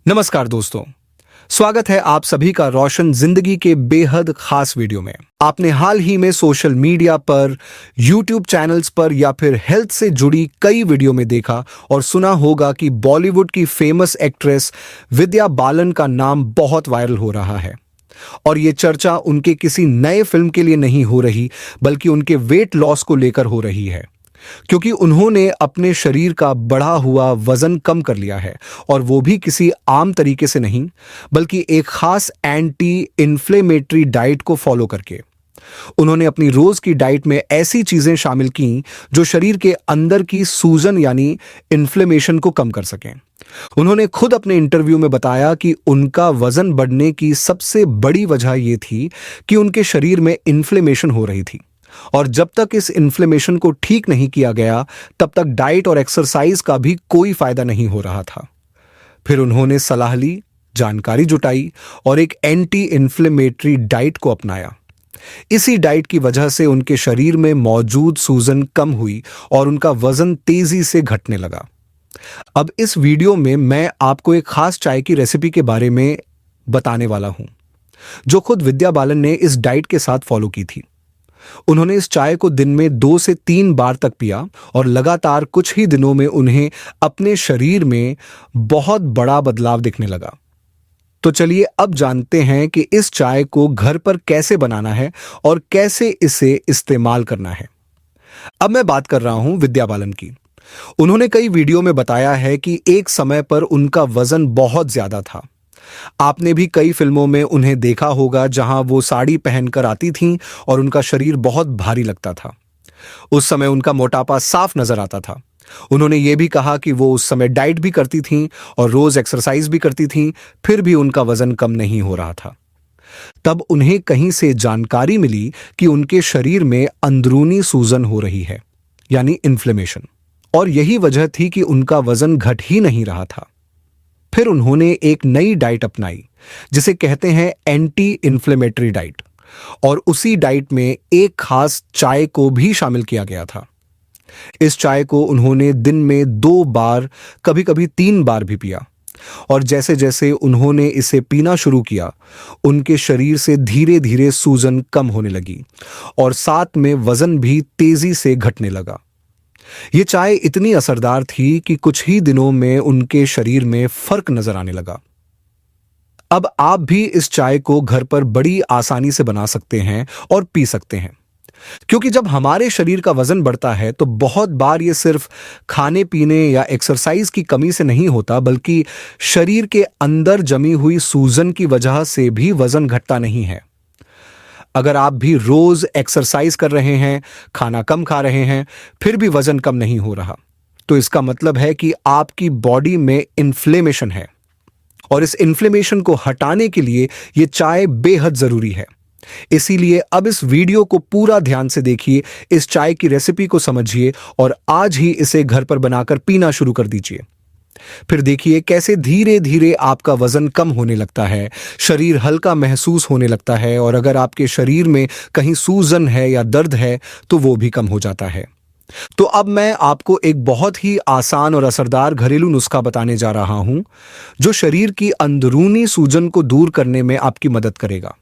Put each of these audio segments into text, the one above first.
नमस्कार दोस्तों, स्वागत है आप सभी का रोशन जिंदगी के बेहद खास वीडियो में। आपने हाल ही में सोशल मीडिया पर, यूट्यूब चैनल्स पर या फिर हेल्थ से जुड़ी कई वीडियो में देखा और सुना होगा कि बॉलीवुड की फेमस एक्ट्रेस विद्या बालन का नाम बहुत वायरल हो रहा है। और ये चर्चा उनके किसी नए फिल्म के लिए नहीं हो रही, बल्कि उनके वेट लॉस को लेकर हो रही है, क्योंकि उन्होंने अपने शरीर का बढ़ा हुआ वजन कम कर लिया है, और वो भी किसी आम तरीके से नहीं, बल्कि एक खास एंटी इन्फ्लेमेटरी डाइट को फॉलो करके। उन्होंने अपनी रोज की डाइट में ऐसी चीजें शामिल की जो शरीर के अंदर की सूजन यानी इन्फ्लेमेशन को कम कर सकें। उन्होंने खुद अपने इंटरव्यू में बताया कि उनका वजन बढ़ने की सबसे बड़ी वजह यह थी कि उनके शरीर में इन्फ्लेमेशन हो रही थी, और जब तक इस इन्फ्लेमेशन को ठीक नहीं किया गया, तब तक डाइट और एक्सरसाइज का भी कोई फायदा नहीं हो रहा था। फिर उन्होंने सलाह ली, जानकारी जुटाई और एक एंटी इन्फ्लेमेटरी डाइट को अपनाया। इसी डाइट की वजह से उनके शरीर में मौजूद सूजन कम हुई और उनका वजन तेजी से घटने लगा। अब इस वीडियो में मैं आपको एक खास चाय की रेसिपी के बारे में बताने वाला हूं, जो खुद विद्या बालन ने इस डाइट के साथ फॉलो की थी। उन्होंने इस चाय को दिन में 2 से 3 बार तक पिया और लगातार कुछ ही दिनों में उन्हें अपने शरीर में बहुत बड़ा बदलाव दिखने लगा। तो चलिए अब जानते हैं कि इस चाय को घर पर कैसे बनाना है और कैसे इसे इस्तेमाल करना है। अब मैं बात कर रहा हूं विद्या बालन की। उन्होंने कई वीडियो में बताया है कि एक समय पर उनका वजन बहुत ज्यादा था। आपने भी कई फिल्मों में उन्हें देखा होगा जहां वो साड़ी पहनकर आती थीं और उनका शरीर बहुत भारी लगता था। उस समय उनका मोटापा साफ नजर आता था। उन्होंने ये भी कहा कि वो उस समय डाइट भी करती थीं और रोज एक्सरसाइज भी करती थीं, फिर भी उनका वजन कम नहीं हो रहा था। तब उन्हें कहीं से जानकारी मिली कि उनके शरीर में अंदरूनी सूजन हो रही है, यानी इन्फ्लेमेशन, और यही वजह थी कि उनका वजन घट ही नहीं रहा था। फिर उन्होंने एक नई डाइट अपनाई, जिसे कहते हैं एंटी इन्फ्लेमेटरी डाइट, और उसी डाइट में एक खास चाय को भी शामिल किया गया था। इस चाय को उन्होंने दिन में 2 बार, कभी कभी 3 बार भी पिया, और जैसे जैसे उन्होंने इसे पीना शुरू किया, उनके शरीर से धीरे धीरे सूजन कम होने लगी और साथ में वजन भी तेजी से घटने लगा। ये चाय इतनी असरदार थी कि कुछ ही दिनों में उनके शरीर में फर्क नजर आने लगा। अब आप भी इस चाय को घर पर बड़ी आसानी से बना सकते हैं और पी सकते हैं, क्योंकि जब हमारे शरीर का वजन बढ़ता है तो बहुत बार ये सिर्फ खाने पीने या एक्सरसाइज की कमी से नहीं होता, बल्कि शरीर के अंदर जमी हुई सूजन की वजह से भी वजन घटता नहीं है। अगर आप भी रोज एक्सरसाइज कर रहे हैं, खाना कम खा रहे हैं, फिर भी वजन कम नहीं हो रहा, तो इसका मतलब है कि आपकी बॉडी में इन्फ्लेमेशन है, और इस इन्फ्लेमेशन को हटाने के लिए यह चाय बेहद जरूरी है। इसीलिए अब इस वीडियो को पूरा ध्यान से देखिए, इस चाय की रेसिपी को समझिए और आज ही इसे घर पर बनाकर पीना शुरू कर दीजिए। फिर देखिए कैसे धीरे धीरे आपका वजन कम होने लगता है, शरीर हल्का महसूस होने लगता है, और अगर आपके शरीर में कहीं सूजन है या दर्द है तो वो भी कम हो जाता है। तो अब मैं आपको एक बहुत ही आसान और असरदार घरेलू नुस्खा बताने जा रहा हूं, जो शरीर की अंदरूनी सूजन को दूर करने में आपकी मदद करेगा।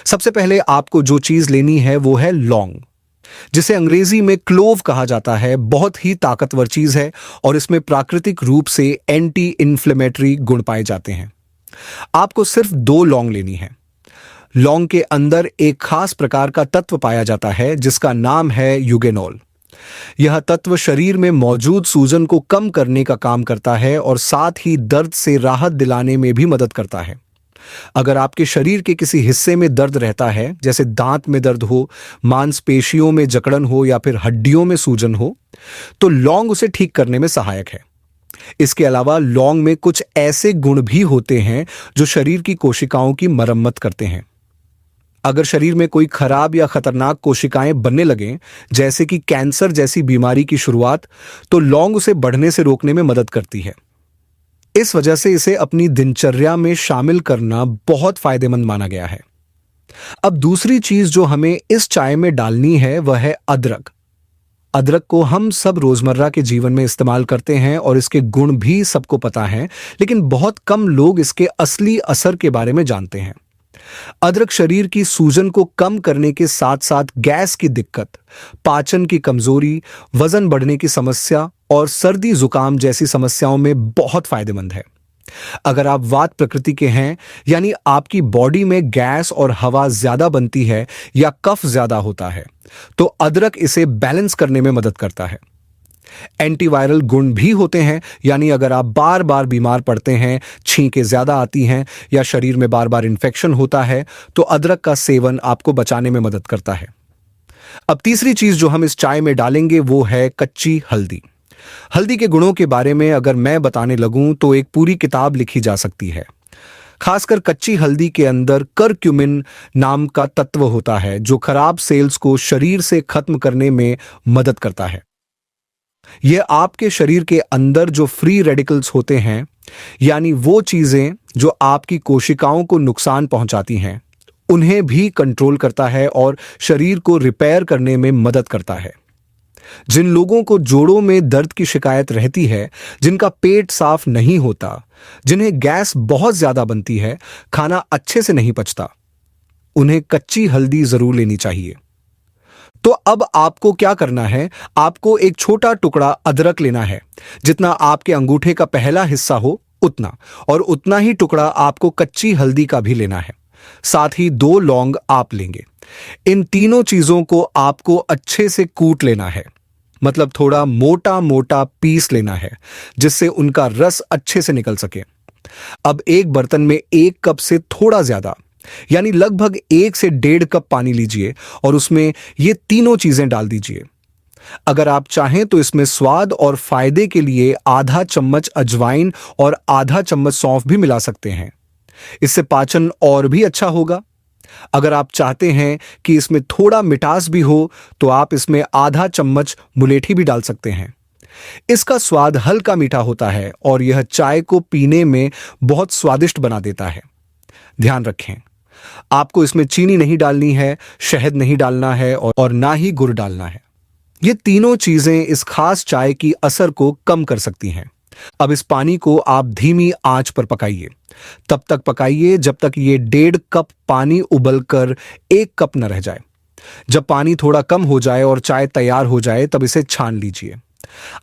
सबसे पहले आपको जो चीज लेनी है वो है लौंग, जिसे अंग्रेजी में क्लोव कहा जाता है। बहुत ही ताकतवर चीज है और इसमें प्राकृतिक रूप से एंटी इन्फ्लेमेटरी गुण पाए जाते हैं। आपको सिर्फ 2 लौंग लेनी है। लौंग के अंदर एक खास प्रकार का तत्व पाया जाता है जिसका नाम है यूगेनॉल। यह तत्व शरीर में मौजूद सूजन को कम करने का काम करता है और साथ ही दर्द से राहत दिलाने में भी मदद करता है। अगर आपके शरीर के किसी हिस्से में दर्द रहता है, जैसे दांत में दर्द हो, मांसपेशियों में जकड़न हो या फिर हड्डियों में सूजन हो, तो लौंग उसे ठीक करने में सहायक है। इसके अलावा लौंग में कुछ ऐसे गुण भी होते हैं जो शरीर की कोशिकाओं की मरम्मत करते हैं। अगर शरीर में कोई खराब या खतरनाक कोशिकाएं बनने लगें, जैसे कि कैंसर जैसी बीमारी की शुरुआत, तो लौंग उसे बढ़ने से रोकने में मदद करती है। इस वजह से इसे अपनी दिनचर्या में शामिल करना बहुत फायदेमंद माना गया है। अब दूसरी चीज जो हमें इस चाय में डालनी है वह है अदरक। अदरक को हम सब रोजमर्रा के जीवन में इस्तेमाल करते हैं और इसके गुण भी सबको पता हैं, लेकिन बहुत कम लोग इसके असली असर के बारे में जानते हैं। अदरक शरीर की सूजन को कम करने के साथ साथ गैस की दिक्कत, पाचन की कमजोरी, वजन बढ़ने की समस्या और सर्दी जुकाम जैसी समस्याओं में बहुत फायदेमंद है। अगर आप वात प्रकृति के हैं, यानी आपकी बॉडी में गैस और हवा ज्यादा बनती है या कफ ज्यादा होता है, तो अदरक इसे बैलेंस करने में मदद करता है। एंटीवायरल गुण भी होते हैं, यानी अगर आप बार बार बीमार पड़ते हैं, छींकें ज्यादा आती हैं या शरीर में बार बार इन्फेक्शन होता है, तो अदरक का सेवन आपको बचाने में मदद करता है। अब तीसरी चीज जो हम इस चाय में डालेंगे वो है कच्ची हल्दी। हल्दी के गुणों के बारे में अगर मैं बताने लगूं तो एक पूरी किताब लिखी जा सकती है। खासकर कच्ची हल्दी के अंदर करक्यूमिन नाम का तत्व होता है जो खराब सेल्स को शरीर से खत्म करने में मदद करता है। यह आपके शरीर के अंदर जो फ्री रेडिकल्स होते हैं, यानी वो चीजें जो आपकी कोशिकाओं को नुकसान पहुंचाती हैं, उन्हें भी कंट्रोल करता है और शरीर को रिपेयर करने में मदद करता है। जिन लोगों को जोड़ों में दर्द की शिकायत रहती है, जिनका पेट साफ नहीं होता, जिन्हें गैस बहुत ज्यादा बनती है, खाना अच्छे से नहीं पचता, उन्हें कच्ची हल्दी जरूर लेनी चाहिए। तो अब आपको क्या करना है? आपको एक छोटा टुकड़ा अदरक लेना है, जितना आपके अंगूठे का पहला हिस्सा हो उतना, और उतना ही टुकड़ा आपको कच्ची हल्दी का भी लेना है। साथ ही 2 लौंग आप लेंगे। इन तीनों चीजों को आपको अच्छे से कूट लेना है, मतलब थोड़ा मोटा मोटा पीस लेना है, जिससे उनका रस अच्छे से निकल सके। अब एक बर्तन में 1 कप से थोड़ा ज्यादा, यानी लगभग 1 से 1.5 कप पानी लीजिए और उसमें ये तीनों चीजें डाल दीजिए। अगर आप चाहें तो इसमें स्वाद और फायदे के लिए आधा चम्मच अजवाइन और आधा चम्मच सौंफ भी मिला सकते हैं। इससे पाचन और भी अच्छा होगा। अगर आप चाहते हैं कि इसमें थोड़ा मिठास भी हो, तो आप इसमें आधा चम्मच मुलेठी भी डाल सकते हैं। इसका स्वाद हल्का मीठा होता है और यह चाय को पीने में बहुत स्वादिष्ट बना देता है। ध्यान रखें, आपको इसमें चीनी नहीं डालनी है, शहद नहीं डालना है और ना ही गुड़ डालना है। ये तीनों चीजें इस खास चाय की असर को कम कर सकती हैं। अब इस पानी को आप धीमी आंच पर पकाइए। तब तक पकाइए जब तक ये 1.5 कप पानी उबलकर 1 कप न रह जाए। जब पानी थोड़ा कम हो जाए और चाय तैयार हो जाए, तब इसे छान लीजिए।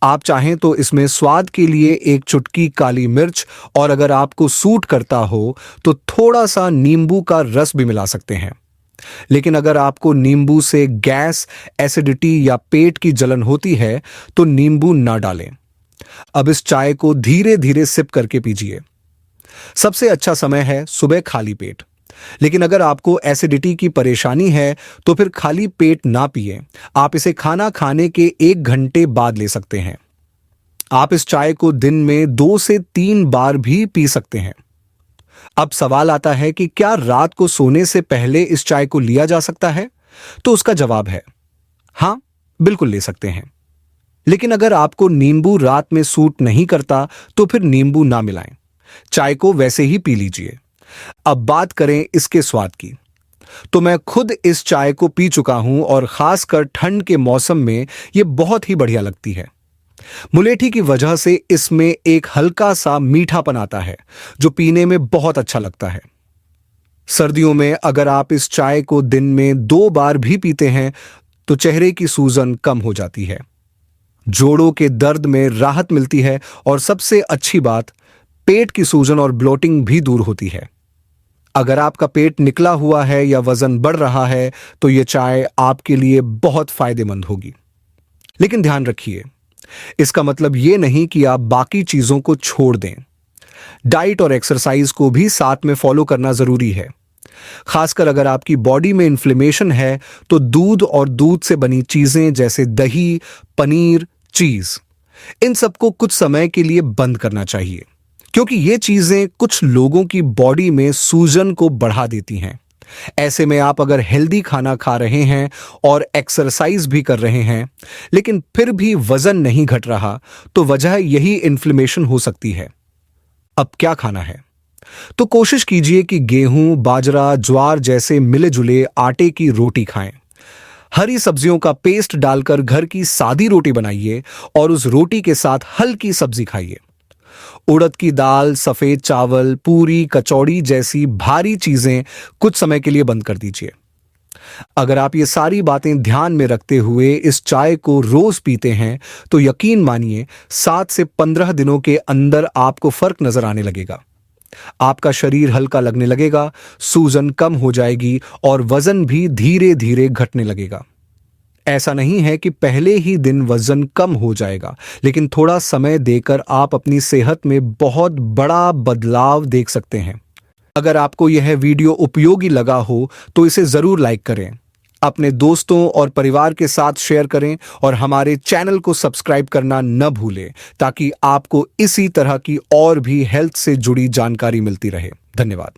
आप चाहें तो इसमें स्वाद के लिए 1 चुटकी काली मिर्च, और अगर आपको सूट करता हो तो थोड़ा सा नींबू का रस भी मिला सकते हैं। लेकिन अगर आपको नींबू से गैस, एसिडिटी या पेट की जलन होती है, तो नींबू ना डालें। अब इस चाय को धीरे धीरे सिप करके पीजिए। सबसे अच्छा समय है सुबह खाली पेट। लेकिन अगर आपको एसिडिटी की परेशानी है तो फिर खाली पेट ना पिए। आप इसे खाना खाने के 1 घंटे बाद ले सकते हैं। आप इस चाय को दिन में 2 से 3 बार भी पी सकते हैं। अब सवाल आता है कि क्या रात को सोने से पहले इस चाय को लिया जा सकता है? तो उसका जवाब है हां, बिल्कुल ले सकते हैं। लेकिन अगर आपको नींबू रात में सूट नहीं करता, तो फिर नींबू ना मिलाएं। चाय को वैसे ही पी लीजिए। अब बात करें इसके स्वाद की, तो मैं खुद इस चाय को पी चुका हूं और खासकर ठंड के मौसम में यह बहुत ही बढ़िया लगती है। मुलेठी की वजह से इसमें एक हल्का सा मीठापन आता है जो पीने में बहुत अच्छा लगता है। सर्दियों में अगर आप इस चाय को दिन में 2 बार भी पीते हैं तो चेहरे की सूजन कम हो जाती है, जोड़ों के दर्द में राहत मिलती है और सबसे अच्छी बात, पेट की सूजन और ब्लोटिंग भी दूर होती है। अगर आपका पेट निकला हुआ है या वजन बढ़ रहा है तो यह चाय आपके लिए बहुत फायदेमंद होगी। लेकिन ध्यान रखिए, इसका मतलब यह नहीं कि आप बाकी चीजों को छोड़ दें। डाइट और एक्सरसाइज को भी साथ में फॉलो करना जरूरी है। खासकर अगर आपकी बॉडी में इन्फ्लेमेशन है तो दूध और दूध से बनी चीजें जैसे दही, पनीर, चीज, इन सबको कुछ समय के लिए बंद करना चाहिए, क्योंकि ये चीजें कुछ लोगों की बॉडी में सूजन को बढ़ा देती हैं। ऐसे में आप अगर हेल्दी खाना खा रहे हैं और एक्सरसाइज भी कर रहे हैं, लेकिन फिर भी वजन नहीं घट रहा, तो वजह यही इन्फ्लेमेशन हो सकती है। अब क्या खाना है? तो कोशिश कीजिए कि गेहूं, बाजरा, ज्वार जैसे मिले जुले आटे की रोटी खाएं। हरी सब्जियों का पेस्ट डालकर घर की सादी रोटी बनाइए और उस रोटी के साथ हल्की सब्जी खाइए। उड़द की दाल, सफेद चावल, पूरी, कचौड़ी जैसी भारी चीजें कुछ समय के लिए बंद कर दीजिए। अगर आप ये सारी बातें ध्यान में रखते हुए इस चाय को रोज पीते हैं तो यकीन मानिए 7 से 15 दिनों के अंदर आपको फर्क नजर आने लगेगा। आपका शरीर हल्का लगने लगेगा, सूजन कम हो जाएगी और वजन भी धीरे धीरे घटने लगेगा। ऐसा नहीं है कि पहले ही दिन वजन कम हो जाएगा, लेकिन थोड़ा समय देकर आप अपनी सेहत में बहुत बड़ा बदलाव देख सकते हैं। अगर आपको यह वीडियो उपयोगी लगा हो तो इसे जरूर लाइक करें, अपने दोस्तों और परिवार के साथ शेयर करें और हमारे चैनल को सब्सक्राइब करना न भूलें ताकि आपको इसी तरह की और भी हेल्थ से जुड़ी जानकारी मिलती रहे। धन्यवाद।